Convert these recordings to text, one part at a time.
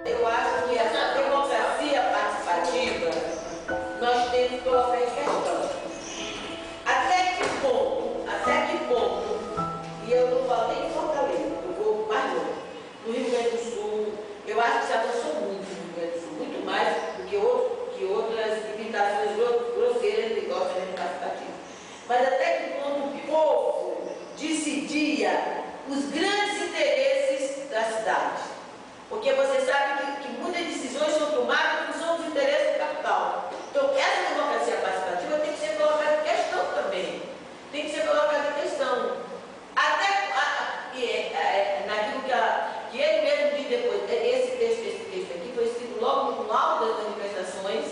Eu acho que essa democracia participativa nós temos que colocar em questão. Até que ponto, e eu não falo nem em Fortaleza, eu vou mais longe, no Rio Grande do Sul, eu acho que se avançou muito no Rio Grande do Sul, muito mais do que outras limitações grosseiras de orçamento participativo. Mas até que ponto o povo decidia os grandes interesses da cidade. Porque você sabe que muitas decisões são tomadas em função dos interesses do capital. Então, essa democracia participativa tem que ser colocada em questão também. Tem que ser colocada em questão. Até naquilo que ele mesmo diz depois, esse texto aqui foi escrito logo no auge das manifestações,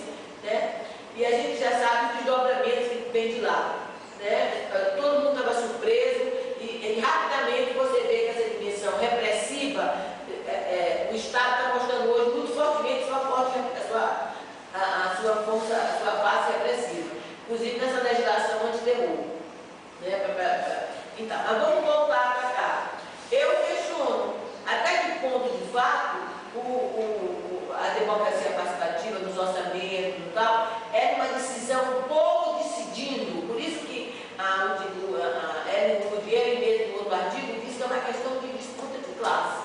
né? E a gente já sabe os desdobramentos que vem de lá. Né? Todo mundo estava surpreso e rapidamente você vê que essa dimensão repressiva, o Estado está mostrando hoje muito fortemente a sua força, a sua base repressiva, inclusive nessa legislação antiterror. Né? Então, mas vamos voltar para cá. Eu questiono até que ponto, de fato, a democracia participativa nos orçamentos e tal, é uma decisão do povo decidindo. Por isso que ele mesmo, no outro artigo, diz que é uma questão de disputa de classe.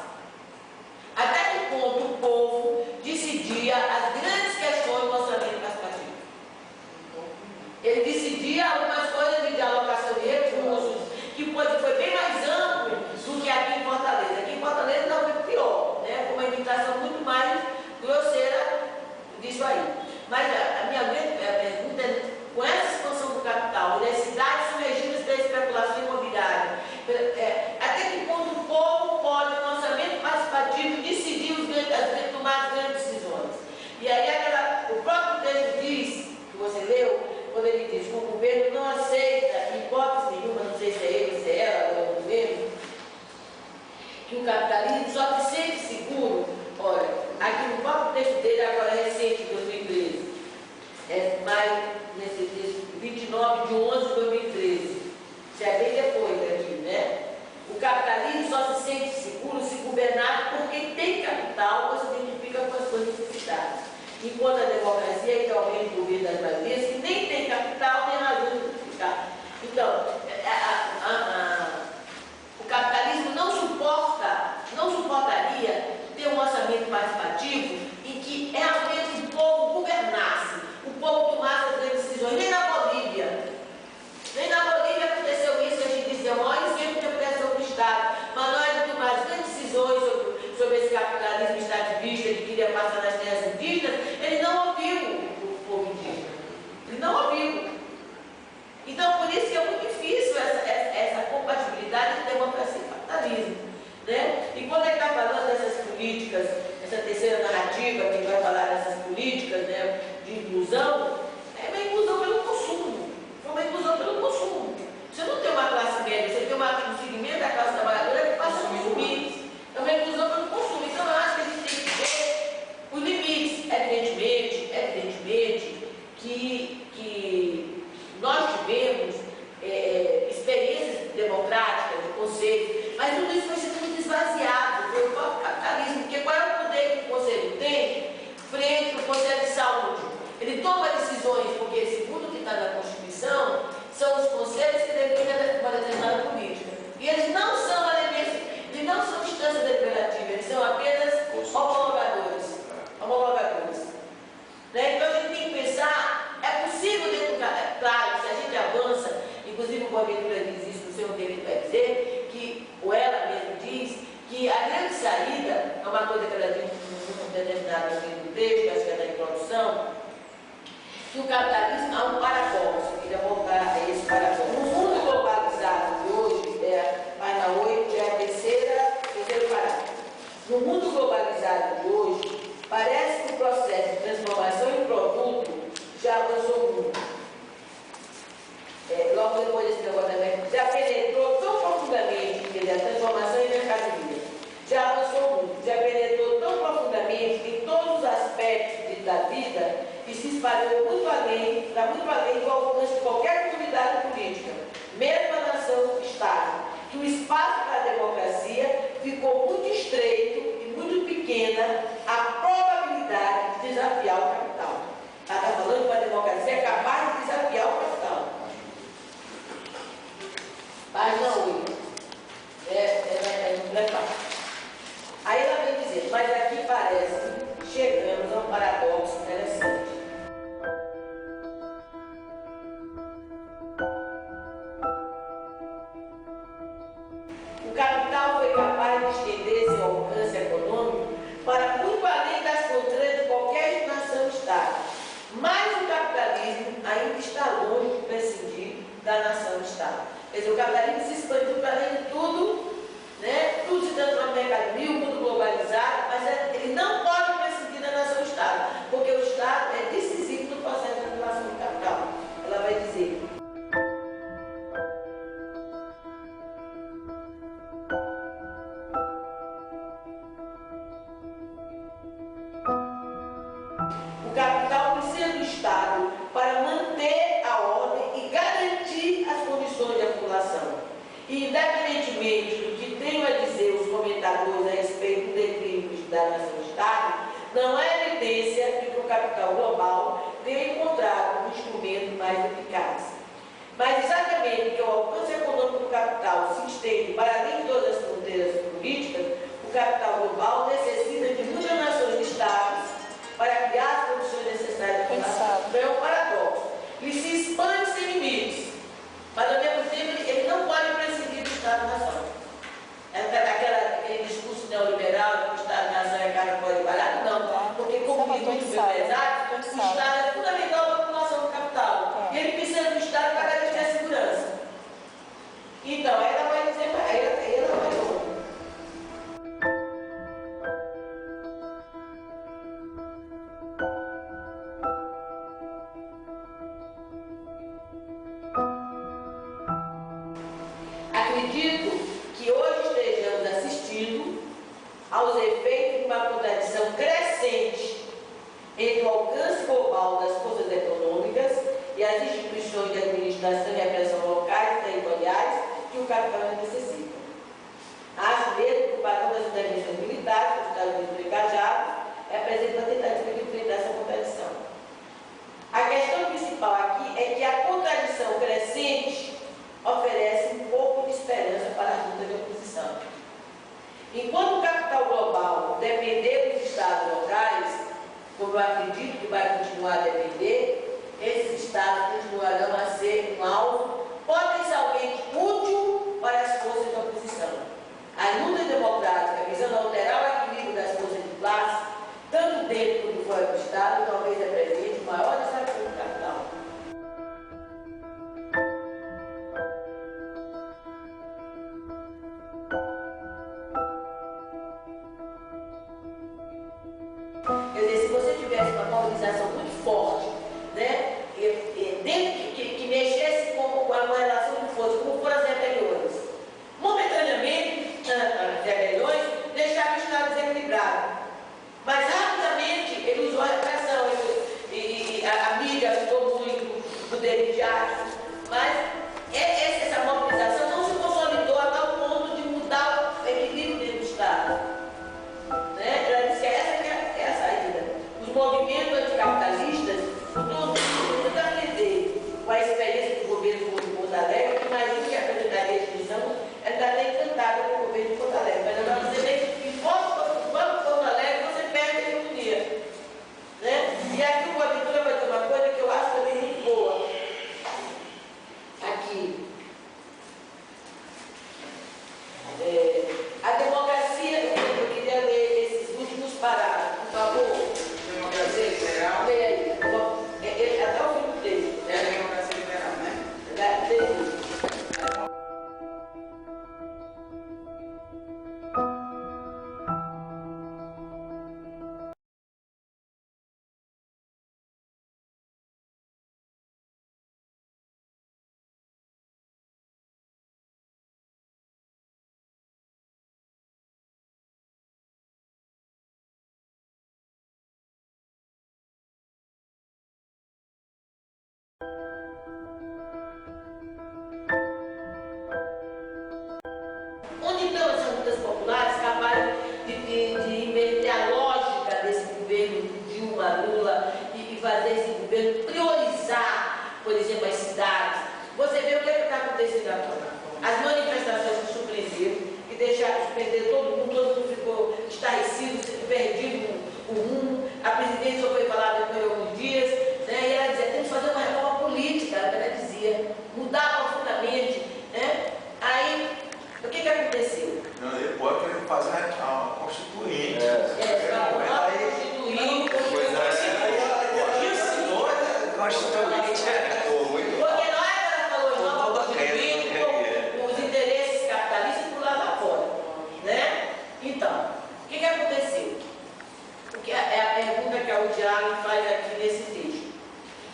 Até que ponto o povo decidia as grandes questões do orçamento participativo? Ele decidia algumas coisas de alocação de recursos, que foi bem mais amplo do que aqui em Fortaleza. Aqui em Fortaleza não foi pior, né? Foi uma imitação muito mais grosseira disso aí. Mas a minha grande pergunta é, com essa expansão do capital, das cidades submergidas da especulação imobiliária, até que ponto o povo pode, no orçamento participativo, decidir tomar as grandes decisões? E aí o próprio texto diz, que você leu, quando ele diz que o governo não aceita, em hipótese nenhuma, não sei se é ele, se é ela, agora é o governo, que o capitalismo só se sente seguro. Olha, aqui no próprio texto dele, agora recente, 2013, nesse texto 29 de 11 de 2013, já é bem depois daqui, né? O capitalismo só se sente seguro se governado por quem tem capital ou se identifica com as suas necessidades. Enquanto a democracia é realmente o governo das maiorias que nem tem capital nem razão de justificar. Então, o capitalismo não suportaria ter um orçamento participativo em que realmente o povo governasse, o povo tomasse as grandes decisões. Nem na Bolívia aconteceu isso, que a gente dizia, o maior exemplo de pressão do Estado, mas na hora de tomar as grandes decisões sobre esse capitalismo extrativista que queria passar nas terras indígenas, ele não ouviu o povo indígena. Ele não ouviu. Então, por isso que é muito difícil essa compatibilidade de democracia e capitalismo. Né? E quando ele está falando dessas políticas, essa terceira narrativa que vai falar dessas políticas, né, de inclusão, é uma inclusão pelo consumo. É uma inclusão pelo consumo. Você não tem uma classe média, você tem um segmento da classe trabalhadora que passa os limites. É uma inclusão pelo consumo. Então, eu acho que a gente tem que ver os limites. Evidentemente que nós tivemos experiências democráticas, de conselhos, mas tudo isso foi sendo muito esvaziado pelo próprio capitalismo, porque qual é o poder que o conselho tem frente ao Conselho de Saúde? Ele toma decisões, porque, segundo o que está na Constituição, são os conselhos que definem uma determinada política. E eles não são instâncias deliberativas, eles são apenas homologadores. Né? Então a gente tem que pensar, é possível dentro do claro, se a gente avança, inclusive o Boaventura diz isso no seu que o capitalismo há um paradoxo, eu queria voltar a esse paradoxo. No mundo globalizado de hoje, página 8, é a terceiro parágrafo. No mundo globalizado de hoje, parece que o processo de transformação em produto já avançou muito. Logo depois desse negócio também, já penetrou tão profundamente, quer dizer, a transformação em mercadoria. Já avançou muito, já penetrou tão profundamente em todos os aspectos da vida e se espalhou muito além, para muito além do alcance de qualquer comunidade política, mesmo a nação-estado, que o espaço para a democracia ficou muito estreito e muito pequena a probabilidade de desafiar o capital. Ela está falando que a democracia é capaz de desafiar o capital. Página 8. Não é fácil. Aí ela vem dizer, mas aqui parece que chegamos a um paradoxo interessante. O capital foi capaz de estender seu alcance econômico para muito além das fronteiras de qualquer nação-estado. Mas o capitalismo ainda está longe de prescindir da nação-estado. Quer dizer, o capitalismo se expandiu para além de tudo, né? Tudo se transforma em mercadoria, o mundo globalizado, mas ele não pode prescindir da nação-estado, porque o Estado é decisivo no processo de acumulação do capital. Ela vai dizer. O capital precisa do Estado para manter a ordem e garantir as condições de acumulação. E, independentemente do que tenham a dizer os comentadores a respeito do declínio da nação-estado, não há evidência de que o capital global tenha encontrado um instrumento mais eficaz. Mas, exatamente porque o alcance econômico do capital se estende para além de todas as fronteiras políticas, o capital global necessita de muitas nações-estados para criar as condições necessárias de acumulação. Então, é um paradoxo. Ele se expande sem limites, mas, ao mesmo tempo, ele não pode prescindir do Estado-nação. Aquele discurso neoliberal que o Estado-nação é cara pode trabalhar? Não, porque, como diz muito bem pesado, o Estado é fundamental para a acumulação do capital. E ele precisa do Estado para garantir a segurança. Então, aí ela vai dizer, aí ela vai longe. Acredito que hoje estejamos assistindo aos efeitos de uma contradição crescente entre o alcance global das forças econômicas e as instituições de administração e repressão locais e territoriais que o capital necessita. Acho mesmo que o padrão das intervenções militares, que os Estados Unidos estão engajados, representa uma tentativa de enfrentar essa contradição. A questão principal aqui é que a contradição crescente oferece um pouco de esperança para a luta de oposição. Enquanto o capital global depender dos estados locais, como eu acredito que vai continuar a depender, esses estados continuarão a ser um alvo potencialmente útil para as forças de oposição. A luta democrática visando alterar o equilíbrio das forças de classe, tanto dentro como fora do Estado, talvez represente o maior desafio do capital. Quer dizer, se você tivesse uma mobilização muito forte, né, dentro que mexesse com uma relação de força, como por exemplo, perder todo mundo ficou estarrecido, perdido o rumo. A presidente só foi falar depois de alguns dias, né? E ela dizia, tem que fazer uma reforma política, ela dizia, mudar profundamente, né? Aí, o que aconteceu? Não, ele pode querer fazer a constituinte. Porque na hora que ela falou em nova constituinte, os interesses capitalistas pularam fora, né? Então, o que aconteceu? Porque é a pergunta que a Udiala faz aqui nesse texto.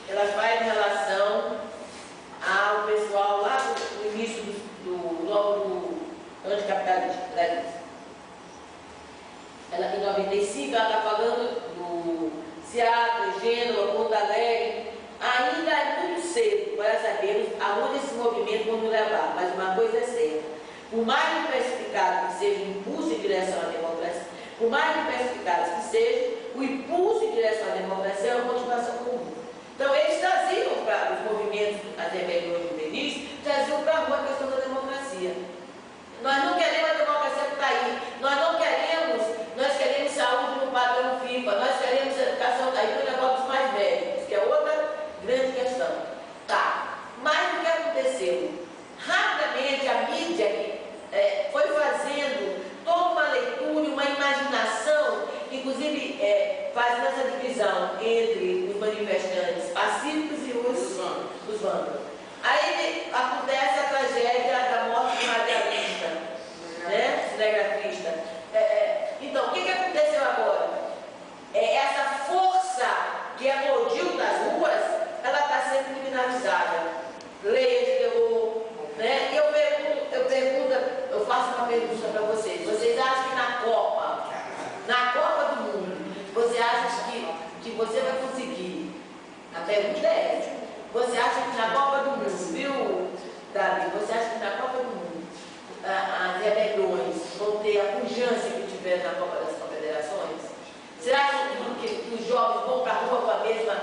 Ela faz em relação ao pessoal lá no início do anticapitalismo. Ela, em 95, ela está falando do Seattle, Gênova, Porto Alegre. Ainda é muito cedo para sabermos aonde esse movimento vai nos levar, mas uma coisa é certa: por mais diversificado que seja o impulso em direção à democracia, por mais diversificados que seja, o impulso em direção à democracia é uma motivação comum. Então, eles traziam para os movimentos, as rebeliões juvenis, traziam para a rua a questão da democracia. Nós não queremos a democracia que está aí, nós queremos saúde no padrão FIFA, nós queremos educação, aí o negócio dos mais velhos, que é outra grande questão. Tá, mas o que aconteceu? Rapidamente a mídia foi fazendo toda uma leitura e uma imaginação, inclusive fazendo essa divisão entre os manifestantes pacíficos e os vândalos. Aí acontece a tragédia da morte de Maria Lista, né? Cinegrafista. Então, o que aconteceu agora? Essa força que eclodiu das ruas, ela está sendo criminalizada. Leia de terror, né? E eu faço uma pergunta para vocês. Vocês acham que na Copa do Mundo, você acha que você vai conseguir? A pergunta é essa. Você acha que na Copa do Mundo, viu, Davi? Você acha que na Copa do Mundo as rebeliões vão ter a pujança que tiveram na Copa das Confederações? Será que os jovens vão para a rua com a mesma...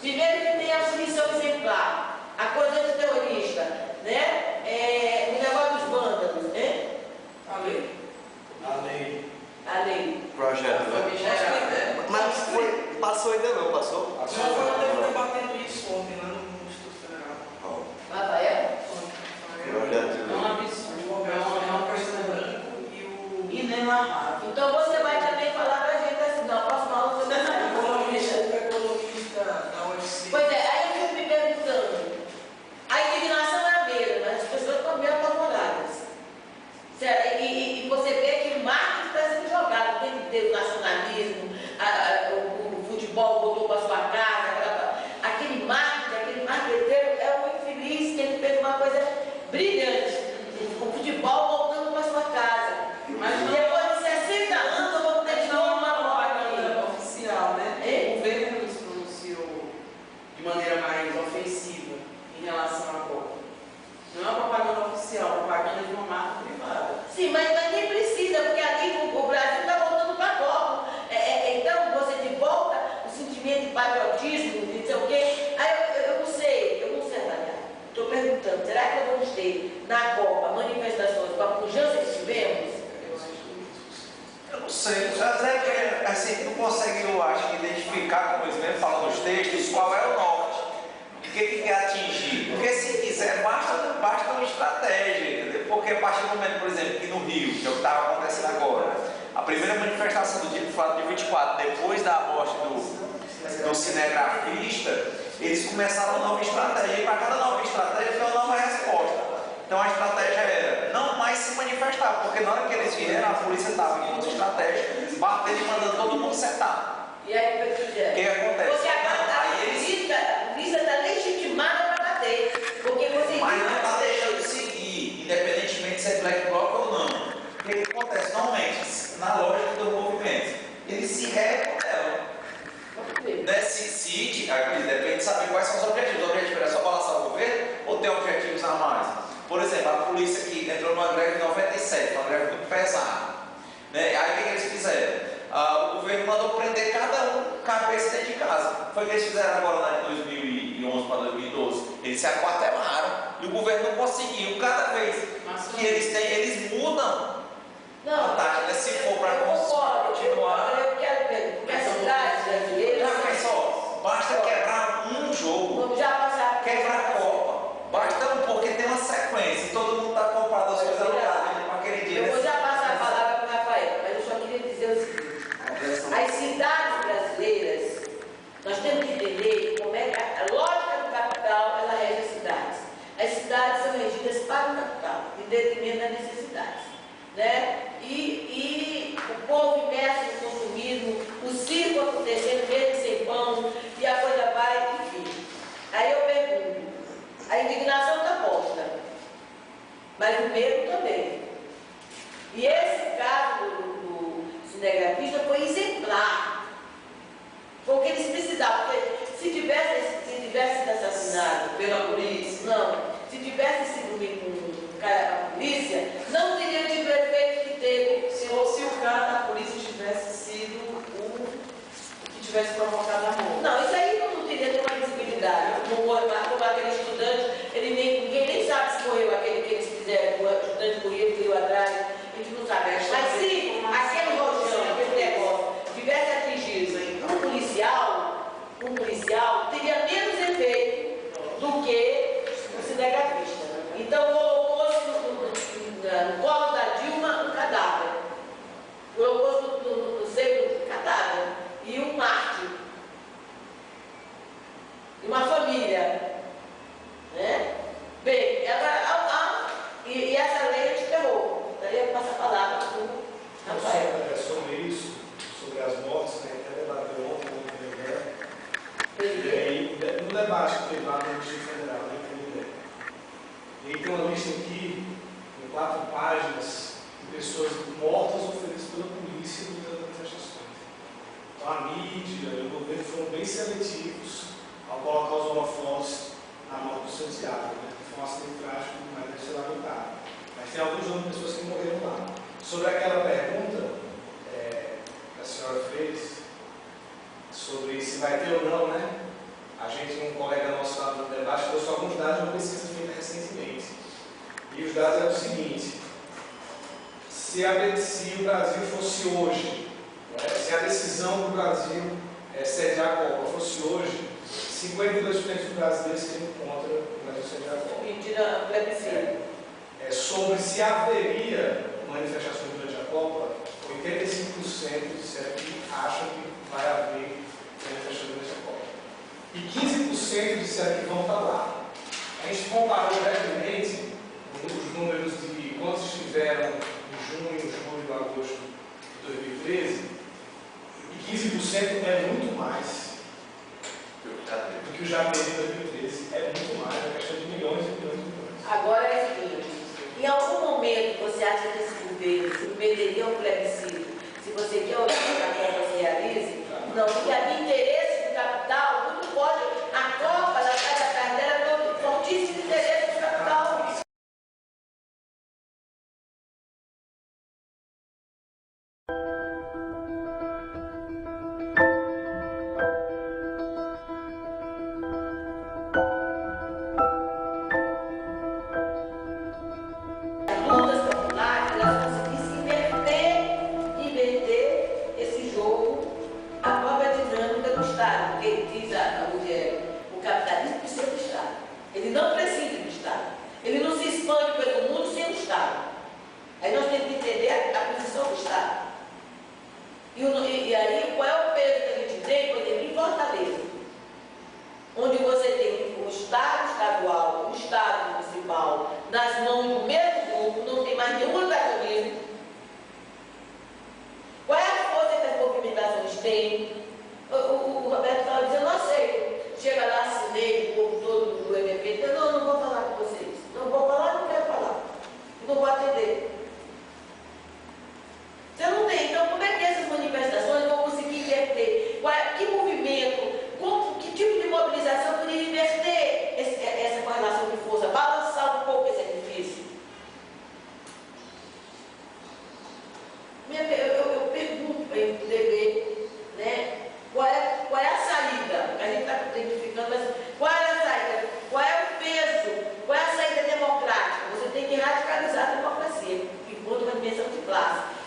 Primeiro que tem a punição exemplar, a coisa antiterrorista, né? O negócio dos vândalos, né? A lei. Projeto, né? Mas passou ainda não, passou? Nós estamos debatendo isso ontem lá no Instituto Federal. Rafael? É um absurdo, é uma coisa branco e o inenarrável. Então você vai também falar para a gente assim, na próxima aula você vai saber. O economista da UFC. Pois é, aí eu fico me perguntando, a indignação é a mesma, mas as pessoas estão meio apavoradas. E você vê que o marketing está sendo jogado o tempo inteiro, o nacionalismo, o futebol voltou para sua casa, aquele marketeiro é um infeliz que ele fez uma coisa brilhante, o futebol voltando para sua casa. Mas depois de 60 anos eu vou ter de novo uma propaganda oficial, né? O governo se pronunciou de maneira mais ofensiva em relação à Copa. Não é uma propaganda oficial, é propaganda de uma marca privada. Sim, mas nem precisa, porque ali o Brasil está voltando para a Copa. Então você de volta o sentimento de patriotismo, de não sei o quê. Aí eu não sei avaliar. Estou perguntando, será que vamos ter na Copa manifestações com a pujança que tivemos? Eu não sei, mas é que assim, não consegue, eu acho, identificar, como eles mesmo falam nos textos, qual é o norte. O que quer atingir? Porque se quiser, basta uma estratégia, entendeu? Porque a partir do momento, por exemplo, que no Rio, que é o que estava acontecendo agora, a primeira manifestação do dia 24, depois da morte do cinegrafista, eles começaram uma nova estratégia, e para cada nova estratégia foi uma nova resposta. Então a estratégia era não mais se manifestar, porque na hora que eles vieram, a polícia estava em outra estratégia, batendo e mandando todo mundo sentar. E aí o que acontece? Porque agora a polícia está legitimada para bater. Porque você mas não está deixando de seguir, independentemente se é black bloc ou não. O que acontece? Normalmente, na lógica do movimento, eles se rebelam. Né? Depende de saber quais são os objetivos. O objetivo era só balançar o governo ou tem objetivos a mais? Por exemplo, a polícia que entrou numa greve em 97, uma greve muito pesada. Né? Aí o que eles fizeram? O governo mandou prender cada um cabeça dentro de casa. Foi o que eles fizeram agora lá de 2011 para 2012. Eles se aquartelaram e o governo não conseguiu. Cada vez que eles têm, eles mudam. vantagem, né? Se for para continuar. Eu quero ver, porque as cidades brasileiras. Não, mas só, basta quebrar um jogo. Vamos já passar. Quebra a Copa. Basta um, porque tem uma sequência e todo mundo está comprado as coisas alugadas para aquele dia. Eu vou já passar a palavra para o Rafael, mas eu só queria dizer o seguinte: as cidades brasileiras, nós temos que entender como é que a lógica do capital ela rege as cidades. As cidades são regidas para o capital, em detrimento das necessidades. Né? E o povo imerso no consumismo, o circo acontecendo mesmo sem pão, e a coisa vai, enfim. Aí eu pergunto, a indignação está posta, mas o medo também. E esse caso do cinegrafista foi exemplar. Porque eles precisavam, porque se tivesse sido assassinado Pela polícia. não, se tivesse sido um cara da polícia, não teria tido o efeito que teve. Se o cara da polícia tivesse sido o que tivesse provocado a morte. Não, isso aí não teria nenhuma visibilidade. Como aquele estudante, ninguém nem sabe se morreu aquele que eles fizeram, o estudante morreu, veio atrás, a gente não sabe. Mas se aquele rojão, aquele negócio, tivesse atingido um policial, teria menos efeito do que o cinegrafista. Então colocou-se no colo da Dilma um cadáver. Colocou-se no seio do cadáver. E um mártir. E uma família. Né? Bem, e essa lei é de terror. Daí eu passo a palavra para o Rafael. Sobre isso, sobre as mortes, né, até debateu ontem no e aí, no debate que teve lá no Distrito Federal, né, e aí tem uma lista aqui, com 4 páginas, de pessoas mortas ou feridas pela polícia durante as manifestações. Então a mídia e o governo foram bem seletivos ao colocar os holofotes na morte do Santiago, né, que foi um acidente trágico, mas deve ser lamentável. Mas tem alguns nomes de pessoas que morreram lá. Sobre aquela pergunta que a senhora fez, sobre se vai ter ou não, né? A gente, um colega nosso lá no debate, trouxe alguns dados de uma pesquisa feita recentemente. E os dados eram o seguinte: se o Brasil fosse hoje, né, se a decisão do Brasil sediar a Copa fosse hoje, 52% dos brasileiros seriam contra o Brasil sediar a Copa. Mentira, plebiscito. Sobre se haveria manifestações durante a Copa, 85% disseram que acham que vai haver manifestações durante a Copa. E 15% disseram que vão estar lá. A gente comparou brevemente os números de quantos estiveram em junho, julho, agosto de 2013, e 15% é muito mais do que o Janeiro de 2013. É muito mais, é questão de milhões e milhões e milhões. Agora é o seguinte: em algum momento você acha que esse governo se perderia um plebiscito se você quer olhar para a Copa se realize? Não, porque havia interesse do capital, muito pode. A Copa, na casa da carteira, tem fortíssimo interesse do capital. As lutas populares, elas conseguissem inverter esse jogo, a própria dinâmica do Estado, porque diz o capitalismo precisa do Estado. Ele não precisa do Estado. Ele não se expande pelo mundo sem o Estado. Aí nós temos que entender a posição do Estado. E aí, qual é o peso que a gente tem, por exemplo, em Fortaleza, onde você tem o Estado estadual, o Estado municipal, nas mãos do mesmo grupo, não tem mais nenhum antagonismo. Qual é a força que as movimentações têm? O Roberto estava dizendo, não sei. Chega lá, assinei, o povo todo do MFP, não vou falar com vocês. Não vou falar, não quero falar. Não vou atender. Você não tem. Então, como é que essas manifestações vão conseguir inverter? Que movimento, que tipo de mobilização poderia inverter essa correlação de força, balançar um pouco esse sacrifício? Eu pergunto para ele poder ver, né, qual é a saída. A gente está identificando, mas qual é a saída? Qual é o peso? Qual é a saída democrática? Você tem que radicalizar a democracia enquanto uma dimensão de classe.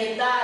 ambientais,